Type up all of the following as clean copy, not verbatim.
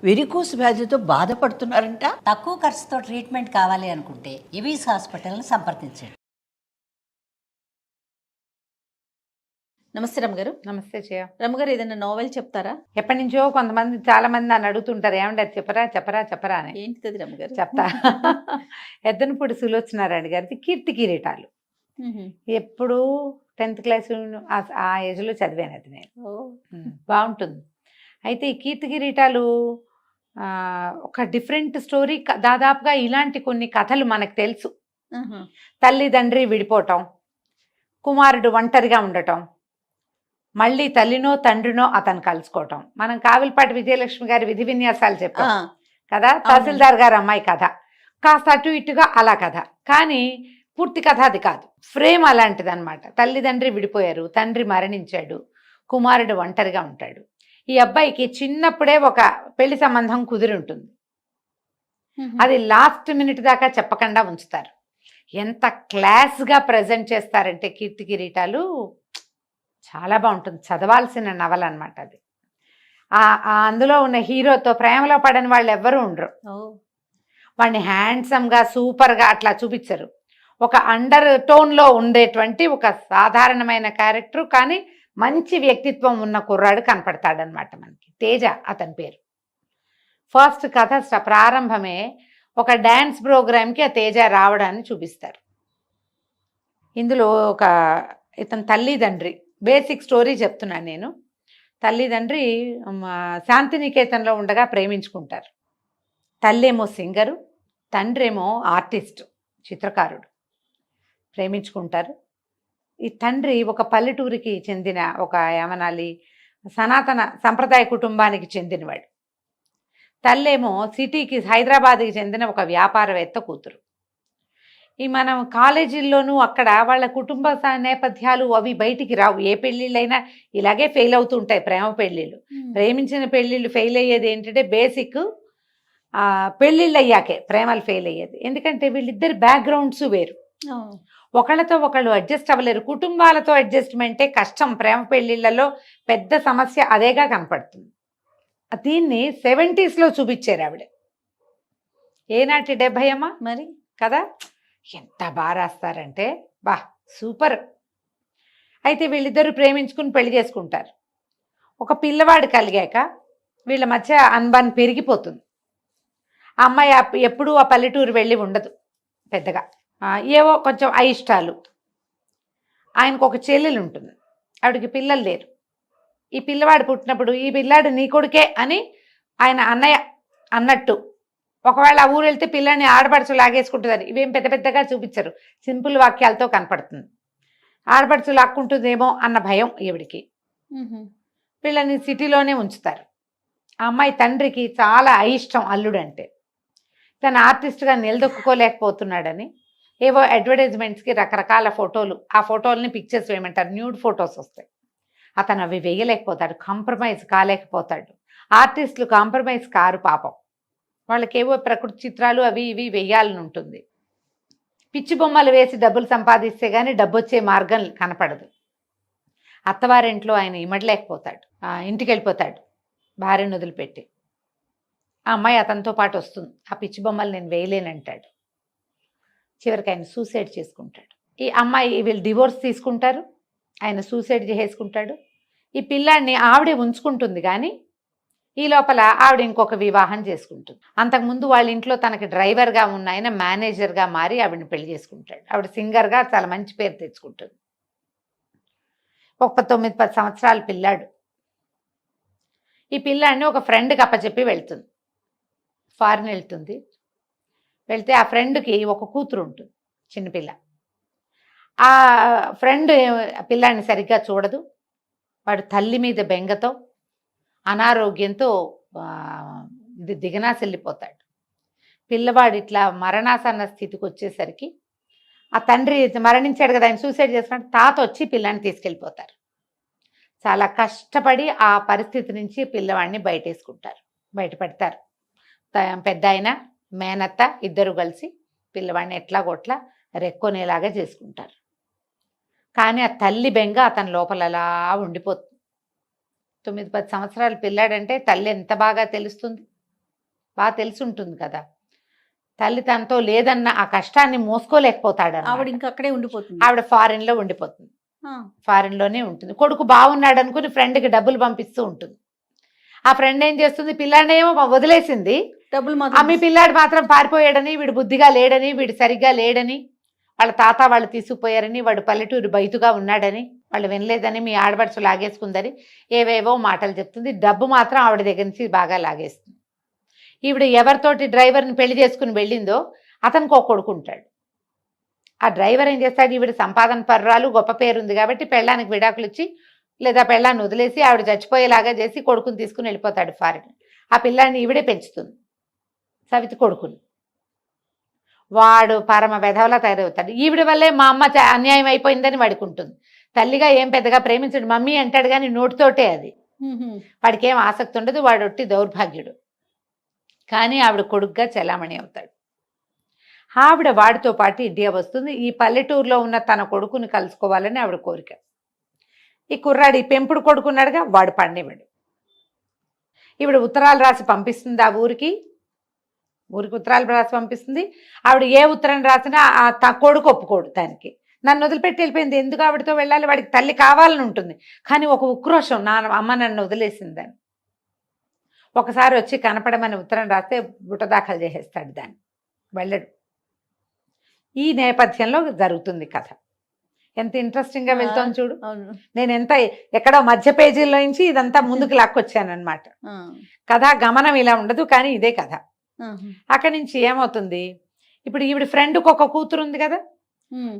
Varicose వ్యాధితో బాధపడుతున్నారంట. తక్కువ ఖర్చుతో ట్రీట్మెంట్ కావాలి అనుకుంటే ఎవిస్ హాస్పిటల్ని సంప్రదించండి. నమస్తే రమ్మగారు. నమస్తే జయ. రమ్మగారు, ఏదైనా నోవెల్ చెప్తారా? ఎప్పటి నుంచో కొంతమంది చాలా మంది నన్ను అడుగుతుంటారు, ఏమంటే అది చెప్పరా చెప్పరా చెప్పరా అని. ఏంటిది రమ్మగారు? చెప్తా. ఎద్దనపూడి సులోచనారాయణ గారిది కీర్తి కిరీటాలు. ఎప్పుడు 10th క్లాస్ ఆ ఏజ్లో చదివాను అది నేను. బాగుంటుంది. అయితే ఈ కీర్తి కిరీటాలు ఒక డిఫరెంట్ స్టోరీ. దాదాపుగా ఇలాంటి కొన్ని కథలు మనకు తెలుసు. తల్లిదండ్రి విడిపోవటం, కుమారుడు ఒంటరిగా ఉండటం, మళ్ళీ తల్లినో తండ్రినో అతను కలుసుకోవటం. మనం కావిలపాటి విజయలక్ష్మి గారి విధి విన్యాసాలు చెప్పాం కదా, తహసీల్దార్ గారి అమ్మాయి కథ. కాస్త అటు ఇటుగా అలా కథ, కానీ పూర్తి కథ అది కాదు. ఫ్రేమ్ అలాంటిది అనమాట. తల్లిదండ్రి విడిపోయారు, తండ్రి మరణించాడు, కుమారుడు ఒంటరిగా ఉంటాడు. ఈ అబ్బాయికి చిన్నప్పుడే ఒక పెళ్లి సంబంధం కుదిరి ఉంటుంది. అది లాస్ట్ మినిట్ దాకా చెప్పకుండా ఉంచుతారు. ఎంత క్లాస్గా ప్రజెంట్ చేస్తారంటే కీర్తి కిరీటాలు చాలా బాగుంటుంది. చదవాల్సిన నవల అనమాట అది. అందులో ఉన్న హీరోతో ప్రేమలో పడని వాళ్ళు ఎవ్వరూ ఉండరు. వాడిని హ్యాండ్సమ్గా సూపర్గా అట్లా చూపించరు. ఒక అండర్ టోన్లో ఉండేటువంటి ఒక సాధారణమైన క్యారెక్టర్, కానీ మంచి వ్యక్తిత్వం ఉన్న కుర్రాడు కనపడతాడనమాట మనకి. తేజ అతని పేరు. ఫస్ట్ కథ ప్రారంభమే ఒక డ్యాన్స్ ప్రోగ్రామ్కి ఆ తేజ రావడాన్ని చూపిస్తారు. ఇందులో ఒక ఇతని తల్లిదండ్రి, బేసిక్ స్టోరీ చెప్తున్నాను నేను. తల్లిదండ్రి శాంతినికేతన్లో ఉండగా ప్రేమించుకుంటారు. తల్లేమో సింగరు, తండ్రేమో ఆర్టిస్ట్, చిత్రకారుడు. ప్రేమించుకుంటారు. ఈ తండ్రి ఒక పల్లెటూరికి చెందిన ఒక ఏమనాలి సనాతన సంప్రదాయ కుటుంబానికి చెందినవాడు. తల్లేమో సిటీకి హైదరాబాద్కి చెందిన ఒక వ్యాపారవేత్త కూతురు. ఈ మనం కాలేజీల్లోనూ అక్కడ వాళ్ళ కుటుంబ నేపథ్యాలు అవి బయటికి రావు. ఏ పెళ్ళిళ్ళైనా ఇలాగే ఫెయిల్ అవుతూ ఉంటాయి. ప్రేమ పెళ్ళిళ్ళు, ప్రేమించిన పెళ్ళిళ్ళు ఫెయిల్ అయ్యేది ఏంటంటే బేసిక్ పెళ్ళిళ్ళు అయ్యాకే ప్రేమలు ఫెయిల్ అయ్యేది. ఎందుకంటే వీళ్ళిద్దరి బ్యాక్గ్రౌండ్స్ వేరు, ఒకళ్ళతో ఒకళ్ళు అడ్జస్ట్ అవ్వలేరు. కుటుంబాలతో అడ్జస్ట్మెంటే కష్టం. ప్రేమ పెళ్ళిళ్ళలో పెద్ద సమస్య అదేగా కనపడుతుంది. దీన్ని 70s చూపించారు ఆవిడ. ఏనాటి 70 మరి కదా. ఎంత బాగా రాస్తారంటే బా సూపర్. అయితే వీళ్ళిద్దరూ ప్రేమించుకుని పెళ్లి చేసుకుంటారు. ఒక పిల్లవాడు కలిగాక వీళ్ళ మధ్య అనుబంధం పెరిగిపోతుంది. ఆ అమ్మాయి ఎప్పుడూ ఆ పల్లెటూరు వెళ్ళి ఉండదు పెద్దగా. ఏవో కొంచెం అయిష్టాలు. ఆయనకు ఒక చెల్లెలు ఉంటుంది, ఆవిడకి పిల్లలు లేరు. ఈ పిల్లవాడు పుట్టినప్పుడు ఈ పిల్లాడు నీ కొడుకే అని ఆయన అన్నయ్య అన్నట్టు, ఒకవేళ ఆ ఊరు వెళ్తే పిల్లని ఆడపడుచు లాగేసుకుంటుందని ఇవేం పెద్ద పెద్దగా చూపించరు, సింపుల్ వాక్యాలతో కనపడుతుంది. ఆడపడుచు లాక్కుంటుందేమో అన్న భయం ఈవిడికి. పిల్లని సిటీలోనే ఉంచుతారు. ఆ అమ్మాయి తండ్రికి చాలా అయిష్టం అల్లుడంటే. తను ఆర్టిస్ట్గా నిలదొక్కుకోలేకపోతున్నాడని ఏవో అడ్వర్టైజ్మెంట్స్కి రకరకాల ఫోటోలు, ఆ ఫోటోలని పిక్చర్స్ వేయమంటారు, న్యూడ్ ఫొటోస్ వస్తాయి. అతను అవి వేయలేకపోతాడు, కాంప్రమైజ్ కాలేకపోతాడు. ఆర్టిస్టులు కాంప్రమైజ్ కారు పాపం. వాళ్ళకేవో ప్రకృతి చిత్రాలు అవి ఇవి వేయాలని ఉంటుంది. పిచ్చి బొమ్మలు వేసి డబ్బులు సంపాదిస్తే కానీ డబ్బు వచ్చే మార్గం కనపడదు. అత్తవారింట్లో ఆయన ఇమడలేకపోతాడు, ఇంటికి వెళ్ళిపోతాడు భార్యను వదిలిపెట్టి. ఆ అమ్మాయి అతనితో పాటు వస్తుంది. ఆ పిచ్చి బొమ్మలు నేను వేయలేనంటాడు. చివరికి ఆయన సూసైడ్ చేసుకుంటాడు. ఈ అమ్మాయి వీళ్ళు డివోర్స్ తీసుకుంటారు, ఆయన సూసైడ్ చేసుకుంటాడు. ఈ పిల్లాడిని ఆవిడే ఉంచుకుంటుంది, కానీ ఈ లోపల ఆవిడ ఇంకొక వివాహం చేసుకుంటుంది. అంతకుముందు వాళ్ళ ఇంట్లో తనకి డ్రైవర్గా ఉన్న ఆయన మేనేజర్గా మారి ఆవిడని పెళ్లి చేసుకుంటాడు. ఆవిడ సింగర్గా చాలా మంచి పేరు తెచ్చుకుంటుంది. ఒక 9-10 సంవత్సరాల పిల్లాడు. ఈ పిల్లాడిని ఒక ఫ్రెండ్కి అప్పచెప్పి వెళ్తుంది. ఫారిన్ వెళ్తుంది. వెళ్తే ఆ ఫ్రెండ్కి ఒక కూతురు ఉంటుంది, చిన్నపిల్ల. ఆ ఫ్రెండ్ పిల్లాడిని సరిగ్గా చూడదు. వాడు తల్లి మీద బెంగతో అనారోగ్యంతో దిగనాసెళ్ళిపోతాడు. పిల్లవాడు ఇట్లా మరణాసన్న స్థితికి వచ్చేసరికి ఆ తండ్రి మరణించాడు కదా, ఆయన సూసైడ్ చేసుకుంటే తాత వచ్చి పిల్లాన్ని తీసుకెళ్ళిపోతారు. చాలా కష్టపడి ఆ పరిస్థితి నుంచి పిల్లవాడిని బయటపెడతారు. పెద్ద ఆయన మేనత్త ఇద్దరు కలిసి పిల్లవాడిని ఎట్లాగొట్లా రెక్కొనేలాగా చేసుకుంటారు. కానీ ఆ తల్లి బెంగ అతని లోపల అలా ఉండిపోతుంది. 9-10 సంవత్సరాల పిల్లాడంటే తల్లి ఎంత బాగా తెలుస్తుంది. బాగా తెలిసి ఉంటుంది కదా. తల్లి తనతో లేదన్న ఆ కష్టాన్ని మోసుకోలేకపోతాడు ఆవిడ ఇంకా అక్కడే ఉండిపోతుంది. ఆవిడ ఫారెన్లో ఉండిపోతుంది. ఆ, ఫారెన్లోనే ఉంటుంది. కొడుకు బాగున్నాడు అనుకుని ఫ్రెండ్కి డబ్బులు పంపిస్తూ ఉంటుంది. ఆ ఫ్రెండ్ ఏం చేస్తుంది, పిల్లాడేమో వదిలేసింది, డబ్బులు మీ మాత్రం పిల్లాడు మాత్రం పారిపోయాడని, వీడు బుద్ధిగా లేడని, వీడు సరిగ్గా లేడని, వాళ్ళ తాత వాళ్ళు తీసుకుపోయారని, వాడు పల్లెటూరు బయటుగా ఉన్నాడని, వాళ్ళు వినలేదని, మీ ఆడబడుచు లాగేసుకుందని ఏవేవో మాటలు చెప్తుంది. డబ్బు మాత్రం ఆవిడ దగ్గర నుంచి బాగా లాగేస్తుంది. ఈవిడ ఎవరితోటి డ్రైవర్ని పెళ్లి చేసుకుని వెళ్ళిందో అతనికి ఒక కొడుకు ఉంటాడు. ఆ డ్రైవర్ ఏం చేస్తాడు, ఈవిడ సంపాదన పర్రాలు, గొప్ప పేరుంది కాబట్టి పెళ్ళానికి విడాకులు ఇచ్చి లేదా పెళ్ళాన్ని వదిలేసి ఆవిడ చచ్చిపోయేలాగా చేసి కొడుకుని తీసుకుని వెళ్ళిపోతాడు ఫారెన్. ఆ పిల్లాన్ని ఈవిడే పెంచుతుంది, సవితి కొడుకుని. వాడు పరమ వెధవలా తయారవుతాడు. ఈవిడ వల్లే మా అమ్మ అన్యాయం అయిపోయిందని వాడికి ఉంటుంది. తల్లిగా ఏం పెద్దగా ప్రేమించడు, మమ్మీ అంటాడు కానీ నోటితోటే అది. వాడికి ఏం ఆసక్తి ఉండదు, వాడు ఒట్టి దౌర్భాగ్యుడు. కానీ ఆవిడ కొడుకుగా చెలామణి అవుతాడు. ఆవిడ వాడితో పాటు ఇండియా వస్తుంది. ఈ పల్లెటూరులో ఉన్న తన కొడుకుని కలుసుకోవాలని ఆవిడ కోరిక. ఈ కుర్రాడు ఈ పెంపుడు కొడుకున్నాడుగా, వాడు పండివాడు. ఈవిడ ఉత్తరాలు రాసి పంపిస్తుంది ఆ ఊరికి ఉత్తరాలు రాసి పంపిస్తుంది. ఆవిడ ఏ ఉత్తరం రాసినా ఆ కొడుకు ఒప్పుకోడు దానికి. నన్ను వదిలిపెట్టి వెళ్ళిపోయింది, ఎందుకు ఆవిడతో వెళ్ళాలి, వాడికి తల్లి కావాలని ఉంటుంది. కానీ ఒక ఉక్రోషం, నా అమ్మ నన్ను వదిలేసిందని. ఒకసారి వచ్చి కనపడమని ఉత్తరం రాస్తే బుట్ట దాఖలు చేసేస్తాడు, దాన్ని వెళ్ళడు. ఈ నేపథ్యంలో జరుగుతుంది కథ. ఎంత ఇంట్రెస్టింగ్గా వెళ్తాను చూడు. నేను ఎక్కడో మధ్య పేజీల్లో నుంచి ఇదంతా ముందుకు లాక్కొచ్చాను అనమాట. కథ గమనం ఇలా ఉండదు, కానీ ఇదే కథ. అక్కడి నుంచి ఏమవుతుంది, ఇప్పుడు ఈవిడ ఫ్రెండ్కి ఒక కూతురు ఉంది కదా,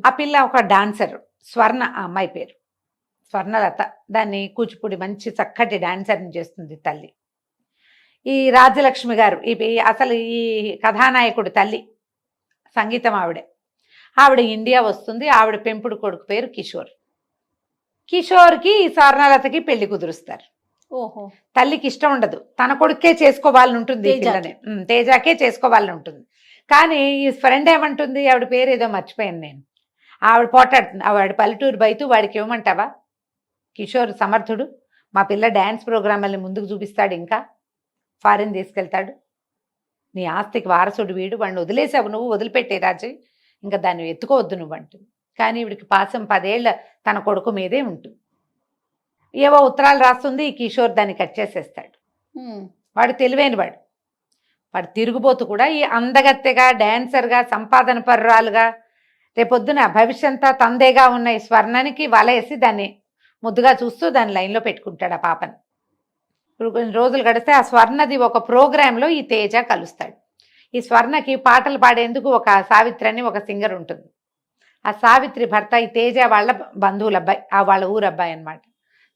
ఆ పిల్ల ఒక డాన్సర్, స్వర్ణ, ఆ అమ్మాయి పేరు స్వర్ణలత. దాన్ని కూచిపూడి మంచి చక్కటి డాన్సర్ని చేస్తుంది తల్లి. ఈ రాజ్యలక్ష్మి గారు అసలు ఈ కథానాయకుడు తల్లి, సంగీతం ఆవిడే. ఆవిడ ఇండియా వస్తుంది. ఆవిడ పెంపుడు కొడుకు పేరు కిషోర్. కిషోర్కి ఈ స్వర్ణలతకి పెళ్లి కుదురుస్తారు. ఓహో. తల్లికి ఇష్టం ఉండదు, తన కొడుకే చేసుకోవాలని ఉంటుంది, పిల్లని తేజాకే చేసుకోవాలని ఉంటుంది. కానీ ఈ ఫ్రెండ్ ఏమంటుంది, ఆవిడ పేరు ఏదో మర్చిపోయాను నేను, ఆవిడ పోటాడుతుంది. ఆవిడ పల్లెటూరు బయట వాడికి ఇవ్వమంటావా, కిషోర్ సమర్థుడు, మా పిల్ల డ్యాన్స్ ప్రోగ్రాంలని ముందుకు చూపిస్తాడు, ఇంకా ఫారిన్ తీసుకెళ్తాడు, నీ ఆస్తికి వారసుడు వీడు, వాడిని వదిలేసావు నువ్వు, వదిలిపెట్టే రాజు, ఇంకా దాన్ని ఎత్తుకోవద్దు నువ్వు అంటుంది. కానీ ఈవిడికి పాసం 10 ఏళ్ల తన కొడుకు మీదే ఉంటుంది. ఏవో ఉత్తరాలు రాస్తుంది, ఈ కిషోర్ దాన్ని కట్ చేసేస్తాడు. వాడు తెలివైన వాడు తిరుగుబోతు కూడా. ఈ అందగత్తెగా, డాన్సర్గా, సంపాదన పర్రాలుగా, రేపొద్దున భవిష్యంతా తందేగా ఉన్న ఈ స్వర్ణానికి వలేసి దాన్ని ముద్దుగా చూస్తూ దాన్ని లైన్లో పెట్టుకుంటాడు ఆ పాపని. ఇప్పుడు కొన్ని రోజులు గడిస్తే ఆ స్వర్ణది ఒక ప్రోగ్రాంలో ఈ తేజ కలుస్తాడు. ఈ స్వర్ణకి పాటలు పాడేందుకు ఒక సావిత్రి అని ఒక సింగర్ ఉంటుంది. ఆ సావిత్రి భర్త ఈ తేజ వాళ్ళ బంధువుల అబ్బాయి, వాళ్ళ ఊరు అబ్బాయి అనమాట.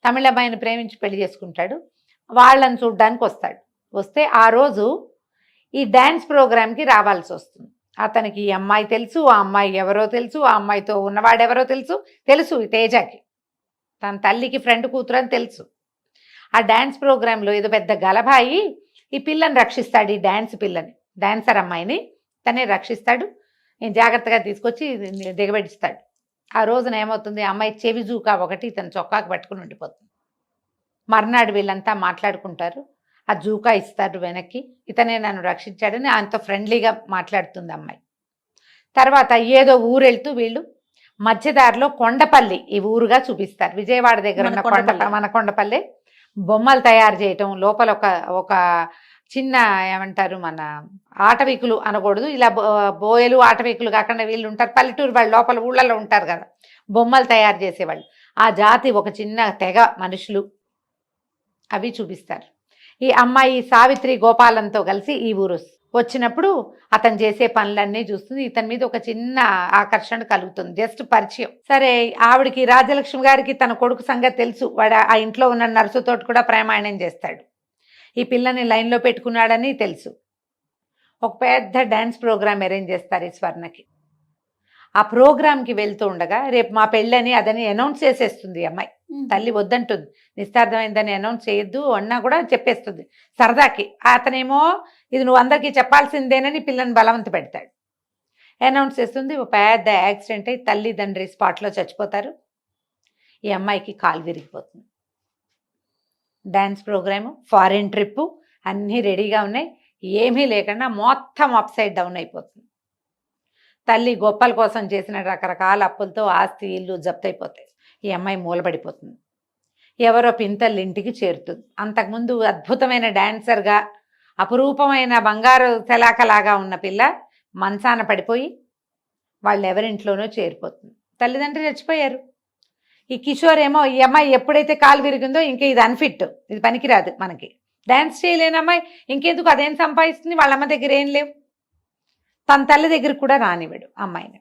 తమిళ అబ్బాయిని ప్రేమించి పెళ్లి చేసుకుంటాడు. వాళ్ళని చూడ్డానికి వస్తాడు. వస్తే ఆ రోజు ఈ డ్యాన్స్ ప్రోగ్రాంకి రావాల్సి వస్తుంది. అతనికి ఈ అమ్మాయి తెలుసు, ఆ అమ్మాయి ఎవరో తెలుసు, ఆ అమ్మాయితో ఉన్నవాడెవరో తెలుసు ఈ తేజకి. తన తల్లికి ఫ్రెండ్ కూతురు అని తెలుసు. ఆ డ్యాన్స్ ప్రోగ్రాంలో ఏదో పెద్ద గలభాయి ఈ పిల్లని రక్షిస్తాడు, ఈ డాన్సర్ అమ్మాయిని తనే రక్షిస్తాడు. నేను జాగ్రత్తగా తీసుకొచ్చి దిగబెట్టిస్తాడు. ఆ రోజున ఏమవుతుంది, అమ్మాయి చెవి జూకా ఒకటి ఇతను చొక్కాకు పట్టుకుని ఉండిపోతుంది. మర్నాడు వీళ్ళంతా మాట్లాడుకుంటారు. ఆ జూకా ఇస్తారు వెనక్కి, ఇతనే నన్ను రక్షించాడని ఆయనతో ఫ్రెండ్లీగా మాట్లాడుతుంది అమ్మాయి. తర్వాత ఏదో ఊరెళ్తూ వీళ్ళు మధ్యదారిలో కొండపల్లి ఈ ఊరుగా చూపిస్తారు. విజయవాడ దగ్గర ఉన్న మన కొండపల్లి బొమ్మలు తయారు చేయటం, లోపల ఒక చిన్న ఏమంటారు, మన ఆటవికులు అనకూడదు, ఇలా బోయలు ఆటవికులు కాకుండా వీళ్ళు ఉంటారు, పల్లెటూరు వాళ్ళు లోపల ఊళ్ళలో ఉంటారు కదా, బొమ్మలు తయారు చేసేవాళ్ళు. ఆ జాతి ఒక చిన్న తెగ మనుషులు, అవి చూపిస్తారు. ఈ అమ్మాయి సావిత్రి గోపాలంతో కలిసి ఈ ఊరు వచ్చినప్పుడు అతను చేసే పనులన్నీ చూస్తుంది. ఇతని మీద ఒక చిన్న ఆకర్షణ కలుగుతుంది, జస్ట్ పరిచయం. సరే, ఆవిడికి రాజ్యలక్ష్మి గారికి తన కొడుకు సంగతి తెలుసు. వాడు ఆ ఇంట్లో ఉన్న నర్సుతోటి కూడా ప్రేమాయణం చేస్తాడు. ఈ పిల్లని లైన్లో పెట్టుకున్నాడని తెలుసు. ఒక పెద్ద డ్యాన్స్ ప్రోగ్రామ్ అరేంజ్ చేస్తారు ఈ స్వర్ణకి. ఆ ప్రోగ్రామ్కి వెళ్తూ ఉండగా రేపు మా పెళ్ళని అదని అనౌన్స్ చేసేస్తుంది అమ్మాయి. తల్లి వద్దంటుంది, నిస్తార్థమైందని అనౌన్స్ చేయొద్దు అన్నా కూడా చెప్పేస్తుంది సరదాకి. అతనేమో ఇది నువ్వు అందరికీ చెప్పాల్సిందేనని పిల్లని బలవంత పెడతాడు. అనౌన్స్ చేస్తుంది. ఒక పెద్ద యాక్సిడెంట్ అయ్యి తల్లిదండ్రి స్పాట్లో చచ్చిపోతారు. ఈ అమ్మాయికి కాలు విరిగిపోతుంది. డ్యాన్స్ ప్రోగ్రాము, ఫారిన్ ట్రిప్పు అన్నీ రెడీగా ఉన్నాయి. ఏమీ లేకుండా మొత్తం అప్సైడ్ డౌన్ అయిపోతుంది. తల్లి గొప్పల కోసం చేసిన రకరకాల అప్పులతో ఆస్తి ఇల్లు జప్తయిపోతాయి. ఈ అమ్మాయి మూలబడిపోతుంది. ఎవరో పింతల్లి ఇంటికి చేరుతుంది. అంతకుముందు అద్భుతమైన డాన్సర్గా అపురూపమైన బంగారు తెలాకలాగా ఉన్న పిల్ల మంచాన పడిపోయి వాళ్ళు ఎవరింట్లోనో చేరిపోతుంది. తల్లిదండ్రులు చచ్చిపోయారు. ఈ కిషోర్ ఏమో ఈ అమ్మాయి ఎప్పుడైతే కాలు విరిగిందో ఇంకా ఇది అన్ఫిట్, ఇది పనికిరాదు, మనకి డ్యాన్స్ చేయలేని అమ్మాయి ఇంకెందుకు అదేం సంపాదిస్తుంది, వాళ్ళ అమ్మ దగ్గర ఏం లేవు, తన తల్లి దగ్గరికి కూడా రానివ్వడు అమ్మాయిని.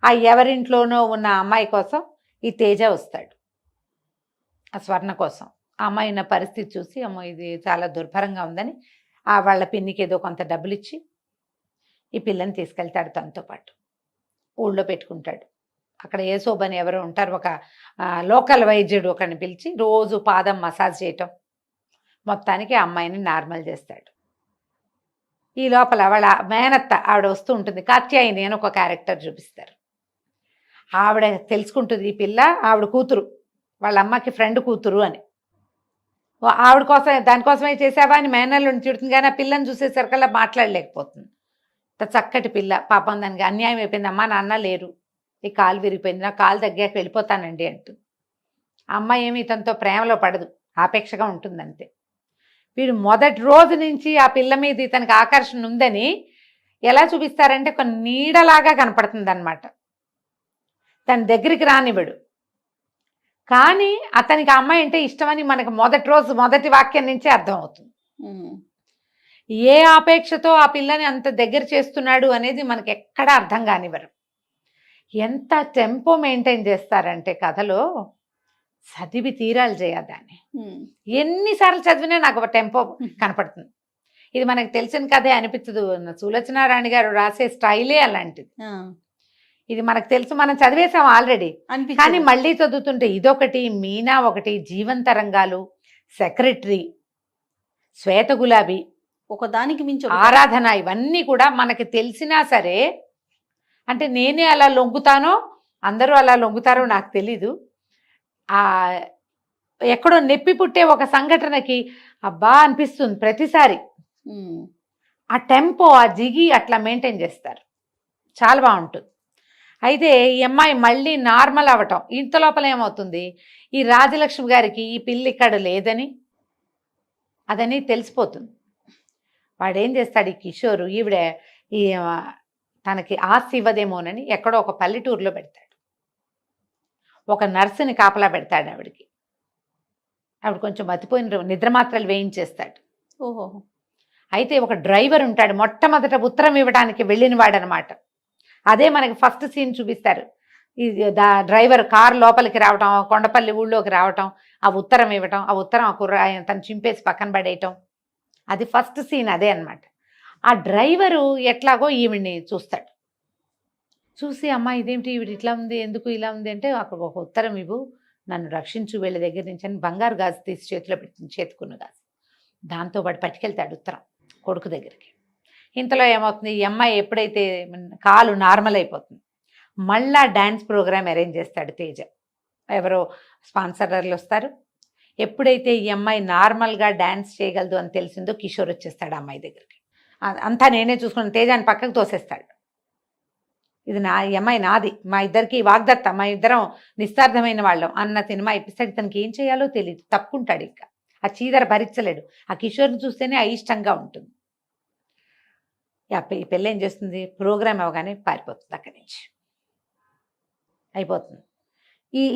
ఆ ఎవరింట్లోనో ఉన్న అమ్మాయి కోసం ఈ తేజ వస్తాడు, ఆ స్వర్ణ కోసం. ఆ అమ్మాయి ఉన్న పరిస్థితి చూసి అమ్మో ఇది చాలా దుర్భరంగా ఉందని వాళ్ళ పిన్నికి ఏదో కొంత డబ్బులు ఇచ్చి ఈ పిల్లని తీసుకెళ్తాడు తనతో పాటు. ఊళ్ళో పెట్టుకుంటాడు. అక్కడ ఏసోబని ఎవరో ఉంటారు, ఒక లోకల్ వైద్యుడు ఒకరిని పిలిచి రోజు పాదం మసాజ్ చేయటం, మొత్తానికి ఆ అమ్మాయిని నార్మల్ చేస్తాడు. ఈ లోపల వాళ్ళ మేనత్త ఆవిడ వస్తూ ఉంటుంది, కాత్యాయిని అని ఒక క్యారెక్టర్ చూపిస్తారు. ఆవిడ తెలుసుకుంటుంది ఈ పిల్ల ఆవిడ కూతురు, వాళ్ళ అమ్మకి ఫ్రెండ్ కూతురు అని. ఆవిడ కోసం దానికోసమే చేసావా అని మేనల్ని తిడుతుంది, కానీ ఆ పిల్లని చూసేసరికల్లా మాట్లాడలేకపోతుంది. చక్కటి పిల్ల, పాపం దానికి అన్యాయం అయిపోయింది, అమ్మ నాన్న లేరు, ఈ కాలు విరిగిపోయింది, నా కాలు తగ్గాక వెళ్ళిపోతానండి అంటూ. ఆ అమ్మాయి ఏమి ఇతనితో ప్రేమలో పడదు, ఆపేక్షగా ఉంటుంది అంతే. వీడు మొదటి రోజు నుంచి ఆ పిల్ల మీద ఇతనికి ఆకర్షణ ఉందని ఎలా చూపిస్తారంటే ఒక నీడలాగా కనపడుతుంది అనమాట. తన దగ్గరికి రానివ్వడు, కానీ అతనికి ఆ అమ్మాయి అంటే ఇష్టమని మనకు మొదటి రోజు మొదటి వాక్యం నుంచే అర్థమవుతుంది. ఏ ఆపేక్షతో ఆ పిల్లని అంత దగ్గర చేస్తున్నాడు అనేది మనకి ఎక్కడా అర్థం కానివ్వరు. ఎంత టెంపో మెయింటైన్ చేస్తారంటే కథలో చదివి తీరాలు చేయదాన్ని. ఎన్నిసార్లు చదివినా నాకు ఒక టెంపో కనపడుతుంది. ఇది మనకు తెలిసిన కథే అనిపించదు, సులోచనారాణి గారు రాసే స్టైలే అలాంటిది. ఇది మనకు తెలుసు, మనం చదివేసాం ఆల్రెడీ, కానీ మళ్ళీ చదువుతుంటే ఇదొకటి, మీనా ఒకటి, జీవంతరంగాలు, సెక్రటరీ, శ్వేత గులాబీ, ఒకదానికి మించి ఆరాధన, ఇవన్నీ కూడా మనకి తెలిసినా సరే, అంటే నేనే అలా లొంగుతానో అందరూ అలా లొంగుతారో నాకు తెలీదు. ఎక్కడో నొప్పి పుట్టే ఒక సంఘటనకి అబ్బా అనిపిస్తుంది ప్రతిసారి. ఆ టెంపో, ఆ జిగి అట్లా మెయింటైన్ చేస్తారు, చాలా బాగుంటుంది. అయితే ఈ అమ్మాయి మళ్ళీ నార్మల్ అవ్వటం, ఇంత లోపల ఏమవుతుంది, ఈ రాజలక్ష్మి గారికి ఈ పిల్లి ఇక్కడ లేదని అదని తెలిసిపోతుంది. వాడేం చేస్తాడు ఈ కిషోరు, ఈవిడ ఈ తనకి ఆస్తి ఇవ్వదేమోనని ఎక్కడో ఒక పల్లెటూరులో పెడతాడు. ఒక నర్సుని కాపలా పెడతాడు ఆవిడకి. ఆవిడ కొంచెం మతిపోయిన నిద్రమాత్రలు వేయించేస్తాడు. ఓహో. అయితే ఒక డ్రైవర్ ఉంటాడు, మొట్టమొదట ఉత్తరం ఇవ్వడానికి వెళ్ళిన వాడనమాట. అదే మనకి ఫస్ట్ సీన్ చూపిస్తారు. ఈ డ్రైవర్ కారు లోపలికి రావటం, కొండపల్లి ఊళ్ళోకి రావటం, ఆ ఉత్తరం ఇవ్వటం, ఆ ఉత్తరం ఆ కుర్ర తను చింపేసి పక్కన పడేయటం, అది ఫస్ట్ సీన్ అదే అనమాట. ఆ డ్రైవరు ఎట్లాగో ఈవిడ్ని చూస్తాడు. చూసి అమ్మ ఇదేమిటి ఈవిడ ఇట్లా ఉంది, ఎందుకు ఇలా ఉంది అంటే, అక్కడ ఒక ఉత్తరం ఇవ్వు, నన్ను రక్షించు వీళ్ళ దగ్గర నుంచి అని బంగారు గాజు తీసి చేతిలో పెట్టింది, చేతుకున్న గాజు. దాంతో పాటు పట్టుకెళ్తాడు ఉత్తరం కొడుకు దగ్గరికి. ఇంతలో ఏమవుతుంది, ఈ అమ్మాయి ఎప్పుడైతే కాలు నార్మల్ అయిపోతుంది, మళ్ళా డ్యాన్స్ ప్రోగ్రామ్ అరేంజ్ చేస్తాడు తేజ. ఎవరో స్పాన్సర్లు వస్తారు. ఎప్పుడైతే ఈ అమ్మాయి నార్మల్గా డ్యాన్స్ చేయగలదు అని తెలిసిందో కిషోర్ వచ్చేస్తాడు అమ్మాయి దగ్గరికి. అంతా నేనే చూసుకున్నాను, తేజాన్ని పక్కకు తోసేస్తాడు. ఇది ఈ అమ్మాయి నాది, మా ఇద్దరికి వాగ్దత్త, మా ఇద్దరం నిస్తార్థమైన వాళ్ళం అన్న సినిమా ఇప్పిస్తాడు. ఇతనికి ఏం చేయాలో తెలియదు, తప్పుకుంటాడు. ఇంకా ఆ చీదర భరించలేడు. ఆ కిషోర్ని చూస్తేనే అయిష్టంగా ఉంటుంది. ఈ పిల్ల ఏం చేస్తుంది, ప్రోగ్రామ్ అవ్వగానే పారిపోతుంది అక్కడి నుంచి, అయిపోతుంది.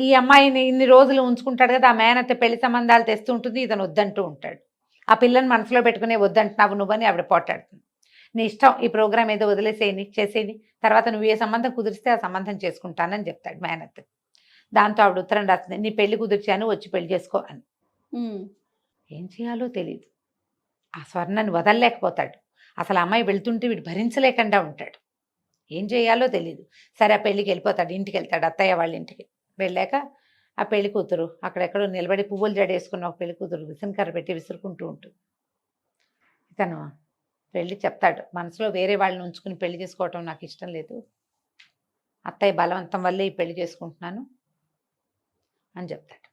ఈ అమ్మాయిని ఇన్ని రోజులు ఉంచుకుంటాడు కదా, ఆ మేనత్త పెళ్లి సంబంధాలు తెస్తూ ఉంటుంది, ఇతను వద్దంటూ ఉంటాడు. ఆ పిల్లని మనసులో పెట్టుకునే వద్దంటున్నావు నువ్వని ఆవిడ పోటాడుతుంది. నీ ఇష్టం, ఈ ప్రోగ్రామ్ ఏదో వదిలేసేయని, చేసేది, తర్వాత నువ్వు ఏ సంబంధం కుదిరిస్తే ఆ సంబంధం చేసుకుంటానని చెప్తాడు మేనత్త. దాంతో ఆవిడ ఉత్తరం రాస్తుంది, నీ పెళ్లి కుదిర్చాను, వచ్చి పెళ్లి చేసుకో అని. ఏం చేయాలో తెలియదు. ఆ స్వర్ణని వదలలేకపోతాడు. అసలు అమ్మాయి వెళ్తుంటే వీడు భరించలేకుండా ఉంటాడు. ఏం చేయాలో తెలియదు. సరే ఆ పెళ్ళికి వెళ్ళిపోతాడు, ఇంటికి వెళ్తాడు అత్తయ్య వాళ్ళ ఇంటికి. వెళ్ళాక ఆ పెళ్లి కూతురు అక్కడెక్కడో నిలబడి పువ్వులు జడేసుకున్న ఒక పెళ్లి కూతురు విసనకర్ర పెట్టి విసురుకుంటూ ఉంటుంది. ఇతను వెళ్ళి చెప్తాడు, మనసులో వేరే వాళ్ళని ఉంచుకుని పెళ్లి చేసుకోవటం నాకు ఇష్టం లేదు, అత్తయ్య బలవంతం వల్లే ఈ పెళ్లి చేసుకుంటున్నాను అని చెప్తాడు.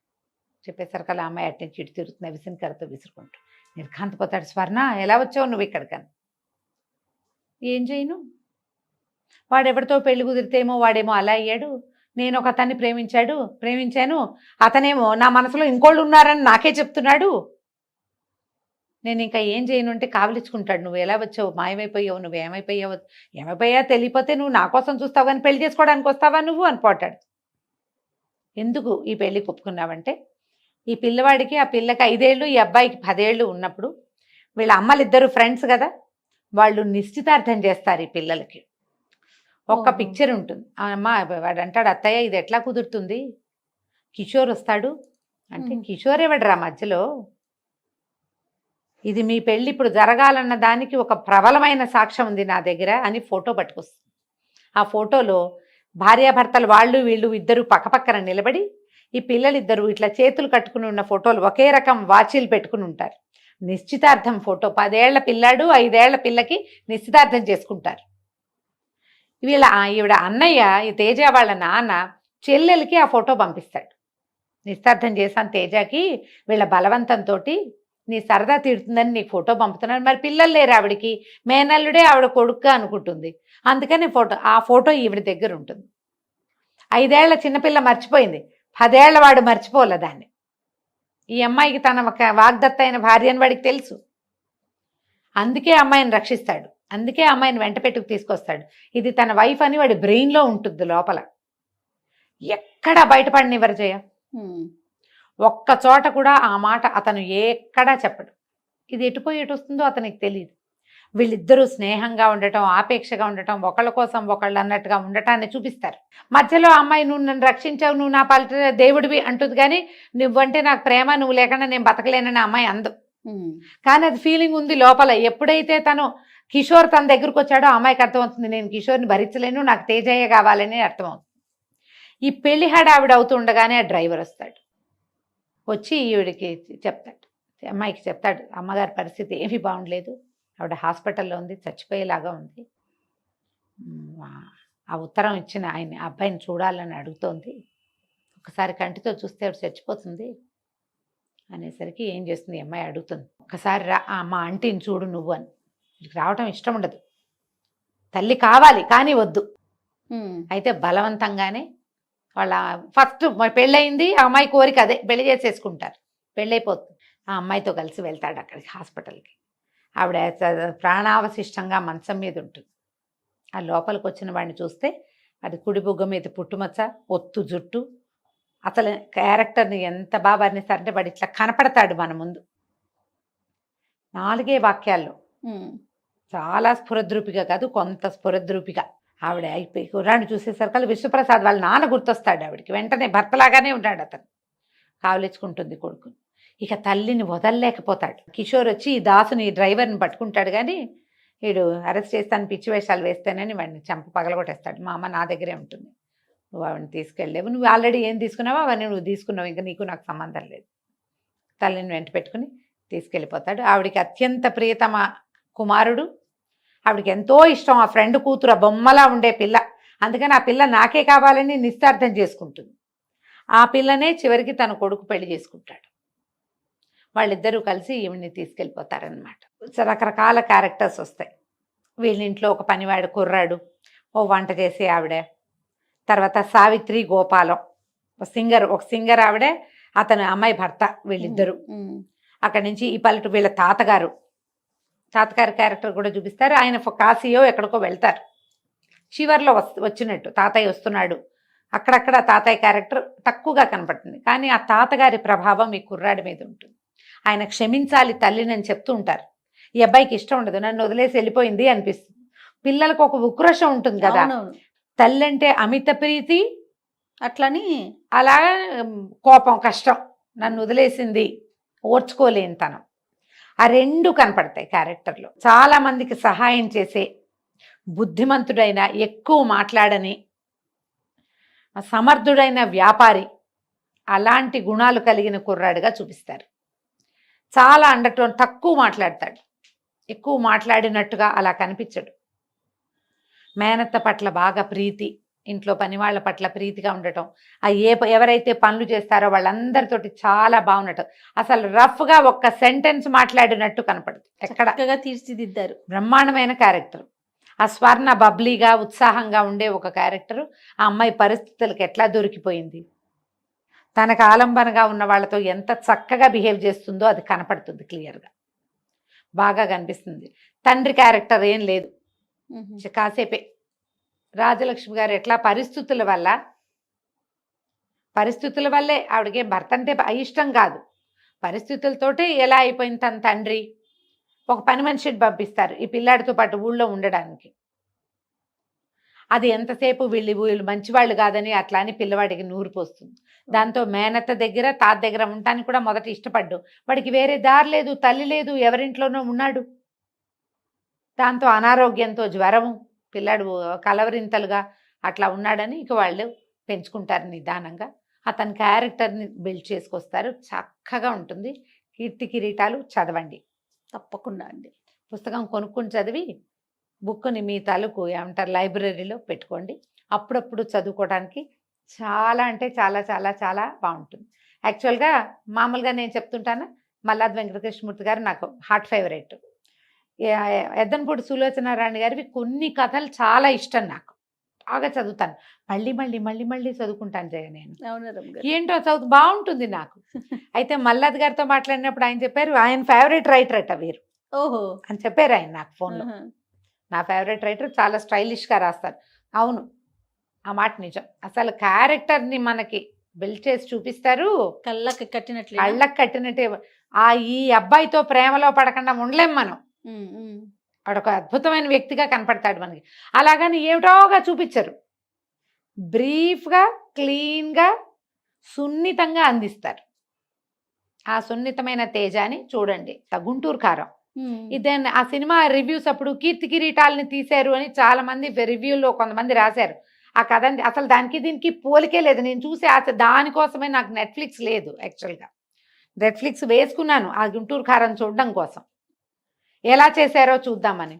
చెప్పేసరికి అలా అమ్మాయి అటు నుంచి ఇటు తిరుగుతున్న విసనకర్రతో విసురుకుంటూ, నిర్ఘాంతపోతాడు. స్వర్ణ ఎలా వచ్చావు నువ్వు ఇక్కడికని. ఏం చేయను, వాడెవరితో పెళ్లి కుదిరితేమో వాడేమో అలా అయ్యాడు, నేను ఒక అతన్ని ప్రేమించాను, అతనేమో నా మనసులో ఇంకోళ్ళు ఉన్నారని నాకే చెప్తున్నాడు, నేను ఇంకా ఏం చేయను అంటే కావలించుకుంటాడు. నువ్వు ఎలా వచ్చావు, మాయమైపోయావు, నువ్వు ఏమైపోయా తెలియపోతే నువ్వు నా కోసం చూస్తావు కానీ పెళ్లి చేసుకోవడానికి వస్తావా నువ్వు అని పోటాడు. ఎందుకు ఈ పెళ్లి ఒప్పుకున్నావంటే, ఈ పిల్లవాడికి ఆ పిల్లకి 5 ఏళ్ళు, ఈ అబ్బాయికి 10 ఏళ్ళు ఉన్నప్పుడు వీళ్ళ అమ్మలిద్దరు ఫ్రెండ్స్ కదా, వాళ్ళు నిశ్చితార్థం చేస్తారు ఈ పిల్లలకి. ఒక్క పిక్చర్ ఉంటుంది. అమ్మ వాడు అంటాడు, అత్తయ్య ఇది ఎట్లా కుదురుతుంది, కిషోర్ వస్తాడు అంటే, కిషోర్ ఎవడరా మధ్యలో, ఇది మీ పెళ్ళి ఇప్పుడు జరగాలన్న దానికి ఒక ప్రబలమైన సాక్ష్యం ఉంది నా దగ్గర అని ఫోటో పట్టుకొస్తుంది. ఆ ఫోటోలో భార్యాభర్తలు వాళ్ళు వీళ్ళు ఇద్దరు పక్కపక్కన నిలబడి, ఈ పిల్లలిద్దరూ ఇట్లా చేతులు కట్టుకుని ఉన్న ఫోటోలు ఒకే రకం వాచీలు పెట్టుకుని ఉంటారు. నిశ్చితార్థం ఫోటో, 10 ఏళ్ల పిల్లాడు 5 ఏళ్ల పిల్లకి నిశ్చితార్థం చేసుకుంటారు. ఈవిడ అన్నయ్య, ఈ తేజ వాళ్ళ నాన్న చెల్లెలకి ఆ ఫోటో పంపిస్తాడు. నిశ్చితార్థం చేశాను తేజకి, వీళ్ళ బలవంతంతో నీ సరదా తీరుతుందని నీకు ఫోటో పంపుతున్నాను. మరి పిల్లలు లేరు ఆవిడికి, మేనల్లుడే ఆవిడ కొడుకు అనుకుంటుంది, అందుకని ఆ ఫోటో ఈవిడ దగ్గర ఉంటుంది. 5 ఏళ్ల చిన్నపిల్ల మర్చిపోయింది, 10 ఏళ్ల వాడు మర్చిపోలే దాన్ని. ఈ అమ్మాయికి తన వాగ్దత్త అయిన భార్య అని వాడికి తెలుసు, అందుకే అమ్మాయిని రక్షిస్తాడు, అందుకే అమ్మాయిని వెంట పెట్టుకు తీసుకొస్తాడు. ఇది తన వైఫ్ అని వాడి బ్రెయిన్లో ఉంటుంది లోపల, ఎక్కడా బయటపడనివ్వరు జయ. ఒక్క చోట కూడా ఆ మాట అతను ఎక్కడా చెప్పడు. ఇది ఎటుపోయి ఎటు వస్తుందో అతనికి తెలియదు. వీళ్ళిద్దరూ స్నేహంగా ఉండటం, ఆపేక్షగా ఉండటం, ఒకళ్ళ కోసం ఒకళ్ళు అన్నట్టుగా ఉండటాన్ని చూపిస్తారు. మధ్యలో అమ్మాయి నువ్వు నన్ను రక్షించావు, నువ్వు నా పాలిట దేవుడివి అంటుంది, కానీ నువ్వంటే నాకు ప్రేమ, నువ్వు లేకుండా నేను బతకలేనని అమ్మాయి అందు. కానీ అది ఫీలింగ్ ఉంది లోపల. ఎప్పుడైతే తను కిషోర్ తన దగ్గరకు వచ్చాడో అమ్మాయికి అర్థమవుతుంది, నేను కిషోర్ని భరించలేను, నాకు తేజయ్య కావాలని అర్థమవుతుంది. ఈ పెళ్లి హడావిడ అవుతూ ఉండగానే ఆ డ్రైవర్ వస్తాడు, వచ్చి ఈవిడికి చెప్తాడు, అమ్మాయికి చెప్తాడు, అమ్మగారి పరిస్థితి ఏమీ బాగుండలేదు, ఆవిడ హాస్పిటల్లో ఉంది, చచ్చిపోయేలాగా ఉంది, ఆ ఉత్తరం ఇచ్చిన ఆయన అబ్బాయిని చూడాలని అడుగుతోంది, ఒకసారి కంటితో చూస్తే ఆవిడ చచ్చిపోతుంది అనేసరికి ఏం చేస్తుంది అమ్మాయి అడుగుతుంది, ఒకసారి రా మా ఆంటీని చూడు నువ్వు అని. రావటం ఇష్టం ఉండదు, తల్లి కావాలి కానీ వద్దు. అయితే బలవంతంగానే వాళ్ళ ఫస్ట్ పెళ్ళయింది, ఆ అమ్మాయి కోరిక అదే, పెళ్లి చేసేసుకుంటారు, పెళ్ళైపోతుంది. ఆ అమ్మాయితో కలిసి వెళ్తాడు అక్కడికి హాస్పిటల్కి. ఆవిడ ప్రాణావశిష్టంగా మంచం మీద ఉంటుంది. ఆ లోపలికి వచ్చిన వాడిని చూస్తే అది కుడి బుగ్గ మీద పుట్టుమచ్చ, ఒత్తు జుట్టు, అసలు క్యారెక్టర్ని ఎంత బాగా వర్ణిస్తారంటే వాడు ఇట్లా కనపడతాడు మన ముందు. 4 వాక్యాల్లో చాలా స్ఫురద్రూపిగా కాదు, కొంత స్ఫురద్రూపిగా. ఆవిడ అయిపోయి కుర్రాన్ని చూసేసరికి విశ్వప్రసాద్ వాళ్ళ నాన్న గుర్తొస్తాడు ఆవిడికి. వెంటనే భర్తలాగానే ఉన్నాడు అతను, కావలించుకుంటుంది కొడుకుని. ఇక తల్లిని వదలలేకపోతాడు. కిషోర్ వచ్చి ఈ దాసుని, ఈ డ్రైవర్ని పట్టుకుంటాడు, కానీ వీడు అరెస్ట్ చేస్తాను, పిచ్చి వేషాలు వేస్తానని వాడిని చంప పగలగొట్టేస్తాడు. మా అమ్మ నా దగ్గరే ఉంటుంది, నువ్వు ఆవిడని తీసుకెళ్ళలేవు, నువ్వు ఆల్రెడీ ఏం తీసుకున్నావో అవన్నీ నువ్వు తీసుకున్నావు, ఇంకా నీకు నాకు సంబంధం లేదు. తల్లిని వెంట పెట్టుకుని తీసుకెళ్ళిపోతాడు. ఆవిడికి అత్యంత ప్రియతమ కుమారుడు, ఆవిడకి ఎంతో ఇష్టం ఆ ఫ్రెండ్ కూతురు, ఆ బొమ్మలా ఉండే పిల్ల, అందుకని ఆ పిల్ల నాకే కావాలని నిశ్చార్థం చేసుకుంటుంది. ఆ పిల్లనే చివరికి తన కొడుకు పెళ్లి చేసుకుంటాడు. వాళ్ళిద్దరూ కలిసి ఈవిడ్ని తీసుకెళ్ళిపోతారనమాట. రకరకాల క్యారెక్టర్స్ వస్తాయి. వీళ్ళింట్లో ఒక పనివాడు కుర్రాడు, ఓ వంట చేసే ఆవిడ, తర్వాత సావిత్రి గోపాలం, ఒక సింగర్ ఆవిడే, అతను అమ్మాయి భర్త, వీళ్ళిద్దరూ. అక్కడి నుంచి ఈ పల్లెటూరు వీళ్ళ తాతగారు క్యారెక్టర్ కూడా చూపిస్తారు. ఆయన కాశీయో ఎక్కడికో వెళ్తారు, చివర్లో వచ్చినట్టు తాతయ్య వస్తున్నాడు. అక్కడక్కడ తాతయ్య క్యారెక్టర్ తక్కువగా కనపడుతుంది, కానీ ఆ తాతగారి ప్రభావం ఈ కుర్రాడి మీద ఉంటుంది. ఆయన క్షమించాలి తల్లిని అని చెప్తూ ఉంటారు. ఈ అబ్బాయికి ఇష్టం ఉండదు, నన్ను వదిలేసి వెళ్ళిపోయింది అనిపిస్తుంది. పిల్లలకు ఒక ఉక్రోషం ఉంటుంది కదా, తల్లి అంటే అమిత ప్రీతి, అట్లని అలా కోపం, కష్టం, నన్ను వదిలేసింది, ఓర్చుకోలేని తనం, ఆ 2 కనపడతాయి క్యారెక్టర్లో. చాలా మందికి సహాయం చేసే, బుద్ధిమంతుడైన, ఎక్కువ మాట్లాడని, సమర్థుడైన వ్యాపారి, అలాంటి గుణాలు కలిగిన కుర్రాడుగా చూపిస్తారు. చాలా అండటోన్, తక్కువ మాట్లాడతాడు, ఎక్కువ మాట్లాడినట్టుగా అలా కనిపించడు. మేనత్త పట్ల బాగా ప్రీతి, ఇంట్లో పని వాళ్ళ పట్ల ప్రీతిగా ఉండటం, ఎవరైతే పనులు చేస్తారో వాళ్ళందరితోటి చాలా బాగుండటం, అసలు రఫ్గా ఒక్క సెంటెన్స్ మాట్లాడినట్టు కనపడదు ఎక్కడ. చక్కగా తీర్చిదిద్దారు. బ్రహ్మాండమైన క్యారెక్టర్. ఆ స్వర్ణ బబ్లీగా ఉత్సాహంగా ఉండే ఒక క్యారెక్టరు. ఆ అమ్మాయి పరిస్థితులకు ఎట్లా దొరికిపోయింది, తనకు ఆలంబనగా ఉన్న వాళ్ళతో ఎంత చక్కగా బిహేవ్ చేస్తుందో అది కనపడుతుంది క్లియర్గా, బాగా కనిపిస్తుంది. తండ్రి క్యారెక్టర్ ఏం లేదు, కాసేపే. రాజలక్ష్మి గారు ఎట్లా పరిస్థితుల వల్లే ఆవిడకి భర్త అంటే అయిష్టం కాదు, పరిస్థితులతోటి ఎలా అయిపోయింది. తన తండ్రి ఒక పని మనిషిని పంపిస్తారు ఈ పిల్లాడితో పాటు ఊళ్ళో ఉండడానికి. అది ఎంతసేపు వీళ్ళు మంచివాళ్ళు కాదని అట్లా అని పిల్లవాడికి నూరు పోస్తుంది. దాంతో మేనత్త దగ్గర తాత దగ్గర ఉండటానికి కూడా మొదట ఇష్టపడ్డు. వాడికి వేరే దారి లేదు, తల్లి లేదు, ఎవరింట్లోనో ఉన్నాడు. దాంతో అనారోగ్యంతో జ్వరము, పిల్లాడు కలవరింతలుగా అట్లా ఉన్నాడని ఇక వాళ్ళు పెంచుకుంటారు నిదానంగా. అతని క్యారెక్టర్ని బిల్డ్ చేసుకొస్తారు, చక్కగా ఉంటుంది. కీర్తి కిరీటాలు చదవండి తప్పకుండా అండి. పుస్తకం కొనుక్కొని చదివి బుక్ని మీ తాలూకు ఏమంటారు లైబ్రరీలో పెట్టుకోండి. అప్పుడప్పుడు చదువుకోవడానికి చాలా అంటే చాలా చాలా చాలా బాగుంటుంది. యాక్చువల్గా మామూలుగా నేను చెప్తుంటాను, మల్లాది వెంకటకృష్ణమూర్తి గారు నాకు హార్ట్ ఫేవరెట్. ఎద్దనపూడి సులోచనారాణి గారివి కొన్ని కథలు చాలా ఇష్టం, నాకు బాగా చదువుతాను. మళ్ళీ మళ్ళీ మళ్ళీ మళ్ళీ చదువుకుంటాను జయ నేను. ఏంటో చదువు బాగుంటుంది నాకు. అయితే మల్లాది గారితో మాట్లాడినప్పుడు ఆయన చెప్పారు ఆయన ఫేవరెట్ రైటర్ అట వీరు. ఓహో అని చెప్పారు ఆయన నాకు ఫోన్లో. నా ఫేవరెట్ రైటర్, చాలా స్టైలిష్గా రాస్తారు. అవును, ఆ మాట నిజం. అసలు క్యారెక్టర్ని మనకి బిల్డ్ చేసి చూపిస్తారు, కళ్ళకి కట్టినట్టే. ఈ అబ్బాయితో ప్రేమలో పడకుండా ఉండలేం మనం. వాడొక అద్భుతమైన వ్యక్తిగా కనపడతాడు మనకి. అలాగని ఏమిటోగా చూపించరు, బ్రీఫ్గా క్లీన్గా సున్నితంగా అందిస్తారు. ఆ సున్నితమైన తేజాని చూడండి. గుంటూరు కారం ఇదేనా ఆ సినిమా రివ్యూస్ అప్పుడు కీర్తి కిరీటాలని తీశారు అని చాలా మంది రివ్యూలో కొంతమంది రాశారు. ఆ కథ అసలు దానికి దీనికి పోలికే లేదు. నేను చూసి దానికోసమే నాకు నెట్ఫ్లిక్స్ లేదు. యాక్చువల్గా నెట్ఫ్లిక్స్ వేసుకున్నాను ఆ గుంటూరు కారం చూడడం కోసం, ఎలా చేశారో చూద్దామని.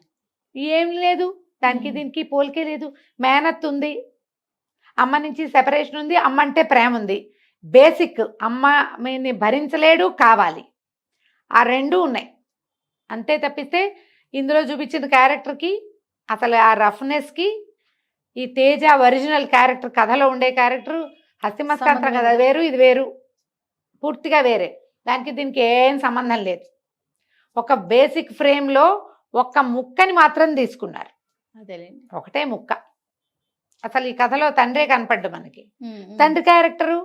ఏం లేదు, దానికి దీనికి పోలికే లేదు. మేనత్ ఉంది, అమ్మ నుంచి సెపరేషన్ ఉంది, అమ్మ అంటే ప్రేమ ఉంది. బేసిక్ అమ్మని భరించలేడు, కావాలి, ఆ రెండూ ఉన్నాయి. అంతే తప్పిస్తే ఇందులో చూపించిన క్యారెక్టర్కి అసలు ఆ రఫ్నెస్కి ఈ తేజ ఒరిజినల్ క్యారెక్టర్, కథలో ఉండే క్యారెక్టర్ హస్తిమస్కంట కథ వేరు, ఇది వేరు, పూర్తిగా వేరే. దానికి దీనికి ఏం సంబంధం లేదు. ఒక బేసిక్ ఫ్రేమ్లో ఒక్క ముక్కని మాత్రం తీసుకున్నారు, ఒకటే ముక్క. అసలు ఈ కథలో తండ్రే కనపడ్డు మనకి. తండ్రి క్యారెక్టరు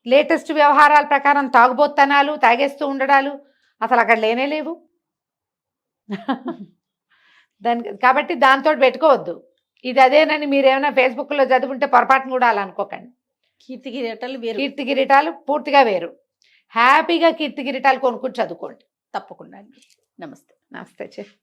లేటెస్ట్ వ్యవహారాల ప్రకారం తాగుబోత్తనాలు, తాగేస్తూ ఉండడాలు అసలు అక్కడ లేనే లేవు. కాబట్టి దాంతో పెట్టుకోవద్దు. ఇది అదేనని మీరేమైనా ఫేస్బుక్లో చదువుకుంటే పొరపాటును కూడా అలా అనుకోకండి. కీర్తి కిరీటాలు పూర్తిగా వేరు. హ్యాపీగా కీర్తి కిరీటాలు కొనుక్కుని చదువుకోండి తప్పకుండా అండి. నమస్తే. నమస్తే చెఫ్.